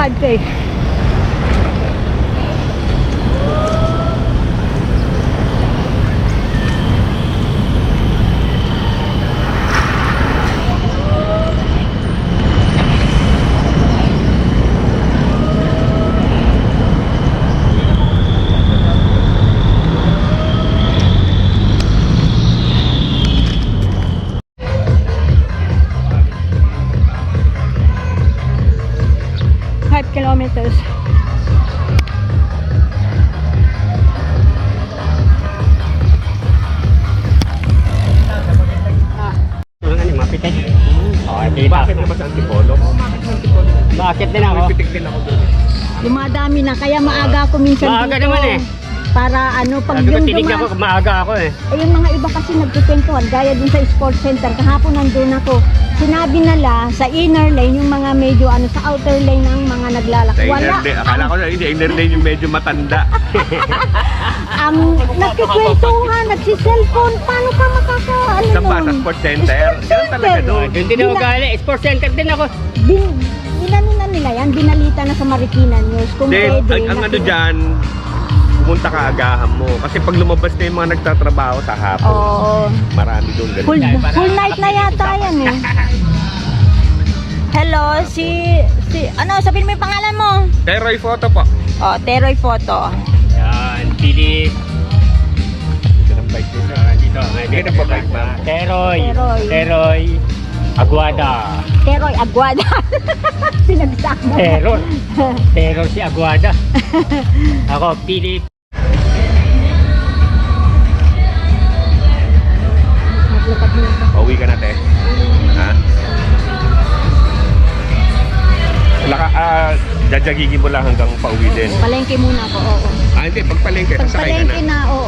5K. Kilometers. Mapitik. Okay, bakit naman sa Antipolo? Bakit din ako? Mapitik din ako doon. Dumadami na, kaya maaga ako minsan maaga dito. Naman eh. Para ano, pag Sabi ko, yung tinignan ko, maaga ako eh. Yung mga iba kasi nagkikwentuhan, gaya dun sa sports center. Kahapon nandun ako. Sinabi nila sa inner lane, yung mga medyo ano, sa outer lane ng mga naglalakad. Wala. Akala ko sa inner lane yung medyo matanda. Ang nagkikwentuhan, nagsiselfone, paano ka makakaano Saan ba? Sa sports center? Ganun talaga doon. Doon din ako gali. Sports center din ako. Inano na nila yan, binalita na sa Marikina News. Kung Then, pwede. ang ano dyan, pumunta ka agahan mo. Kasi pag lumabas na yung mga nagtatrabaho sa hapon, Oo. marami doon ganun. Full night na yata yan eh. Hello, ano, sabihin mo yung pangalan mo? Teroy photo po. Oh, Teroy Photo. Yan, Philip. Dito ng bike dito. Dito. Dito na po bike ma'am. Teroy. Aguada. Teroy Aguada. Pinagsama. Teror si Aguada. Ako, Philip. Pauwi ka na, te. Ha? Jajagigi mo lang hanggang pauwi din. Palengke muna ako, oo. Hindi, pagpalengke, sasakay ka Pagpalengke na. na, oo.